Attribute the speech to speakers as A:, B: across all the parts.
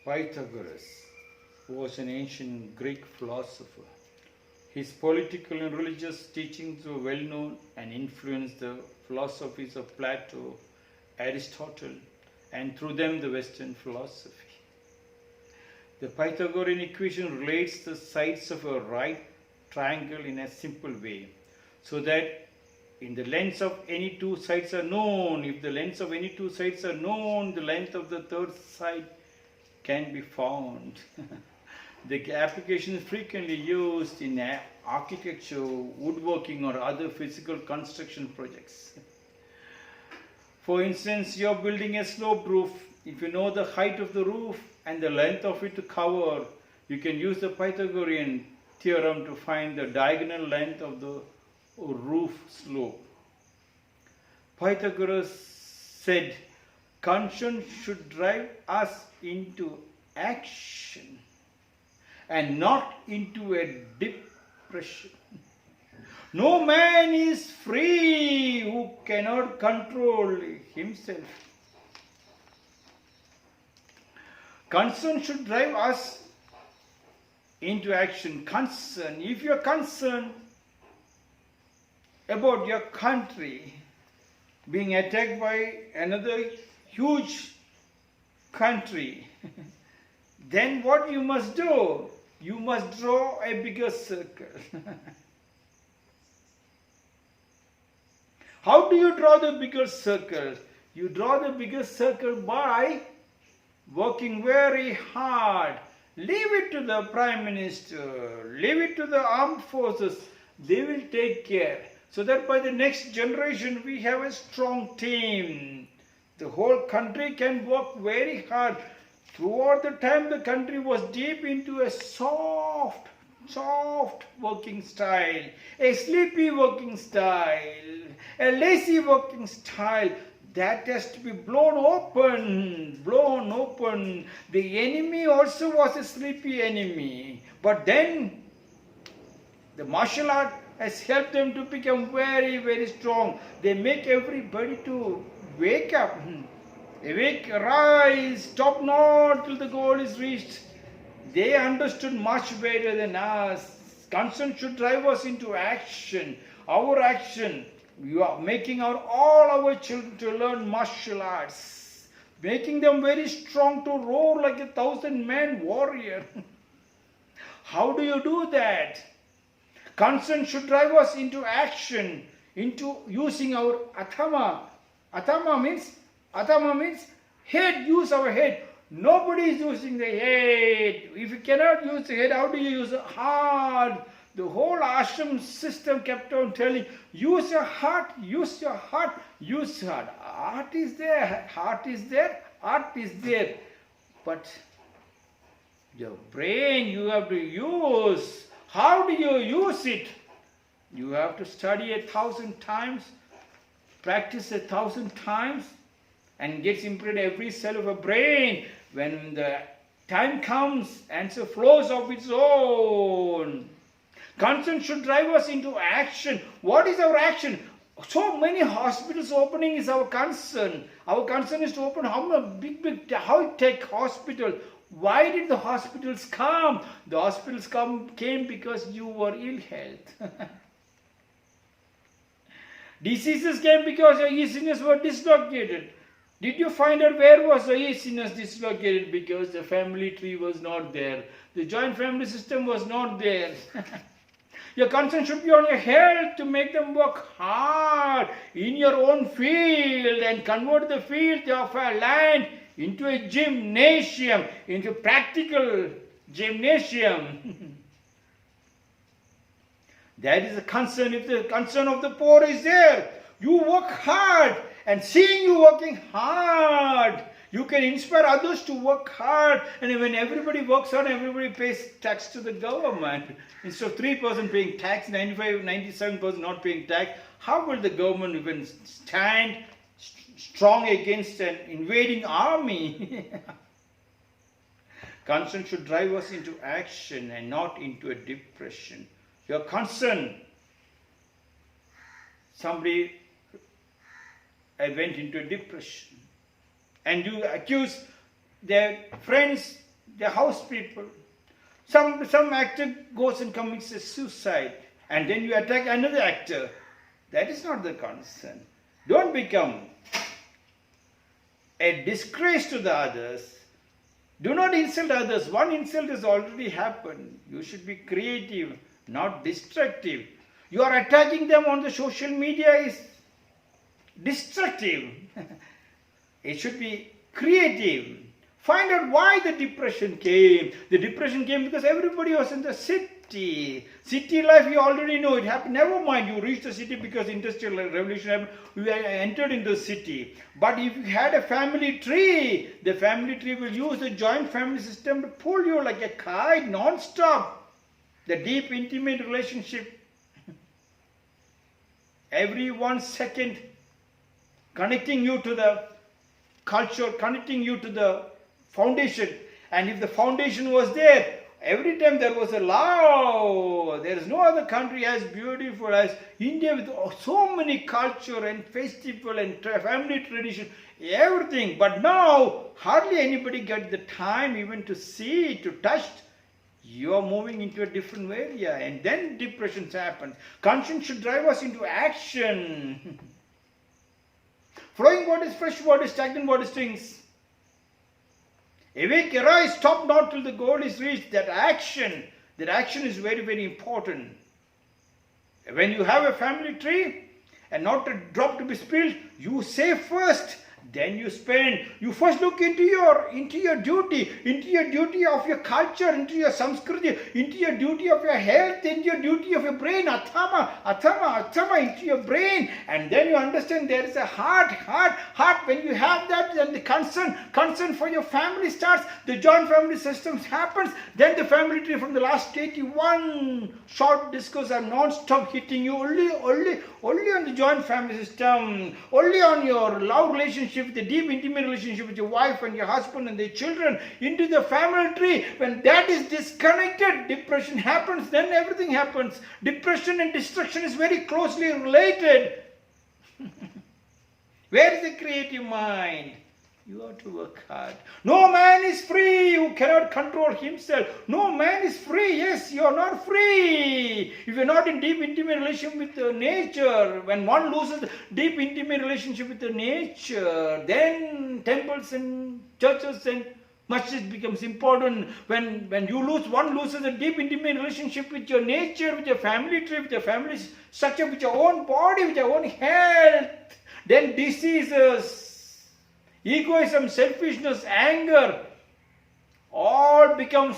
A: Pythagoras was an ancient Greek philosopher. His political and religious teachings were well known and influenced the philosophies of Plato, Aristotle, and through them the Western philosophy. The Pythagorean equation relates the sides of a right triangle in a simple way, so that if the lengths of any two sides are known, the length of the third side can be found. The application is frequently used in architecture, woodworking, or other physical construction projects. For instance, you are building a sloped roof. If you know the height of the roof and the length of it to cover, you can use the Pythagorean theorem to find the diagonal length of the roof slope. Pythagoras said, conscience should drive us into action and not into a depression. No man is free who cannot control himself. Concern should drive us into action. Concern. If you are concerned about your country being attacked by another huge country, then what you must do? You must draw a bigger circle. How do you draw the bigger circle? You draw the bigger circle by working very hard. Leave it to the Prime Minister, leave it to the armed forces. They will take care, so that by the next generation we have a strong team. The whole country can work very hard. Throughout the time, the country was deep into a soft working style, a sleepy working style, a lazy working style. That has to be blown open. The enemy also was a sleepy enemy. But then the martial art has helped them to become very, very strong. They make everybody to wake up. Awake, rise, stop not till the goal is reached. They understood much better than us. Concern should drive us into action. Our action. We are making all our children to learn martial arts. Making them very strong to roar like a 1,000-man warrior. How do you do that? Concern should drive us into action, into using our atama. Atama means head. Use our head. Nobody is using the head. If you cannot use the head, how do you use the heart? The whole ashram system kept on telling, use your heart, use your heart, use your heart. Art is there, art is there. But your brain you have to use. How do you use it? You have to study 1,000 times, practice 1,000 times, and gets imprinted every cell of a brain. When the time comes, answer flows of its own. Concern should drive us into action. What is our action? So many hospitals opening is our concern. Our concern is to open high-tech hospital. Why did the hospitals come? The hospitals came because you were ill health. Diseases came because your easiness were dislocated. Did you find out where was the easiness dislocated? Because the family tree was not there. The joint family system was not there. Your concern should be on your health to make them work hard in your own field and convert the field of a land into a gymnasium, into practical gymnasium. That is the concern. If the concern of the poor is there, you work hard, and seeing you working hard, you can inspire others to work hard. And when everybody works hard, everybody pays tax to the government. Instead of 3% paying tax, 97% not paying tax, how will the government even stand strong against an invading army? Concern should drive us into action and not into a depression. Your concern. Somebody went into a depression, and you accuse their friends the house people. Some actor goes and commits a suicide, and then you attack another actor. That is not the concern. Don't become a disgrace to the others. Do not insult others. One insult has already happened. You should be creative, not destructive. You are attacking them on the social media is destructive. It should be creative. Find out why the depression came. The depression came because everybody was in the city. City life, you already know it happened. Never mind, you reached the city because industrial revolution happened. You entered into the city. But if you had a family tree, the family tree will use the joint family system to pull you like a kite non-stop. The deep intimate relationship. Every 1 second connecting you to the culture, connecting you to the foundation. And if the foundation was there, every time there was a love. There is no other country as beautiful as India with so many culture and festival and family tradition, everything. But now, hardly anybody gets the time even to see, to touch. You are moving into a different area, and then depression happens. Conscience should drive us into action. Flowing water is fresh water, stagnant water stinks. Awake, arise, stop not till the goal is reached. That action is very, very important. When you have a family tree and not a drop to be spilled, you save first. Then you spend. You first look into your duty of your culture, into your samskriti, into your duty of your health, into your duty of your brain, atama, into your brain, and then you understand there is a heart. When you have that, then the concern for your family starts. The joint family system happens. Then the family tree from the last 81 short discourse are non-stop hitting you only on the joint family system, only on your love relationship, the deep intimate relationship with your wife and your husband and their children, into the family tree. When that is disconnected, depression happens, then everything happens. Depression and destruction is very closely related. Where is the creative mind? You have to work hard. No man is free who cannot control himself. No man is free. Yes, you are not free. If you are not in deep intimate relationship with the nature, when one loses deep intimate relationship with the nature, then temples and churches and masjid becomes important. When one loses a deep intimate relationship with your nature, with your family tree, with your family structure, with your own body, with your own health, then diseases, egoism, selfishness, anger, all becomes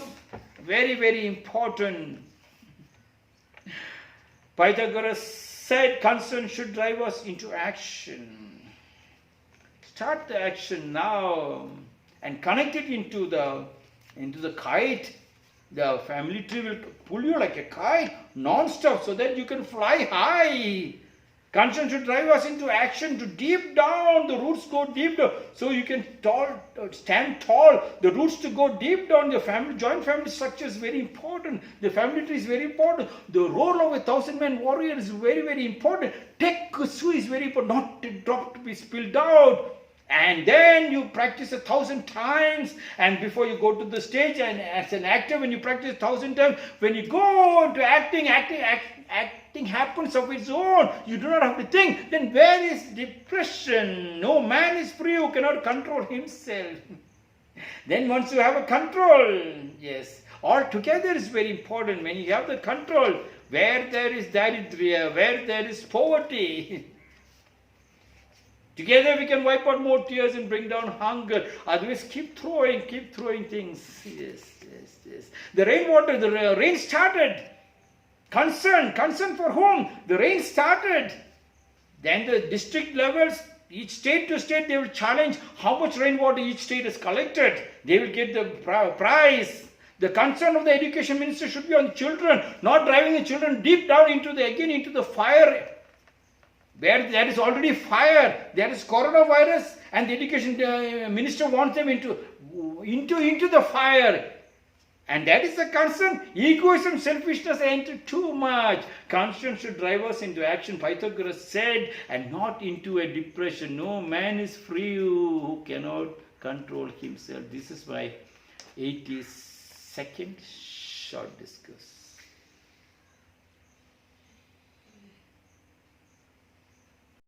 A: very, very important. Pythagoras said concern should drive us into action. Start the action now and connect it into the kite. The family tree will pull you like a kite non-stop so that you can fly high. Conscience should drive us into action to deep down. The roots go deep down so you can stand tall. The roots to go deep down. The joint family structure is very important. The family tree is very important. The role of a 1,000-man warrior is very, very important. Tekkusu is very important. Not a drop to be spilled out. And then you practice 1,000 times, and before you go to the stage, and as an actor, when you practice 1,000 times, when you go into acting happens of its own. You do not have to think. Then where is depression? No man is free who cannot control himself. Then once you have a control, yes, all together is very important. When you have the control, where there is daridriya, where there is poverty, together we can wipe out more tears and bring down hunger. Otherwise, keep throwing things. Yes. The rainwater, the rain started. Concern for whom? The rain started. Then the district levels, each state to state, they will challenge how much rainwater each state has collected. They will get the prize. The concern of the education minister should be on children, not driving the children deep down into the fire. Where there is already fire, there is coronavirus, and the education minister wants them into the fire. And that is the concern. Egoism, selfishness enter too much. Conscience should drive us into action, Pythagoras said, and not into a depression. No man is free who cannot control himself. This is why 82nd short discourse.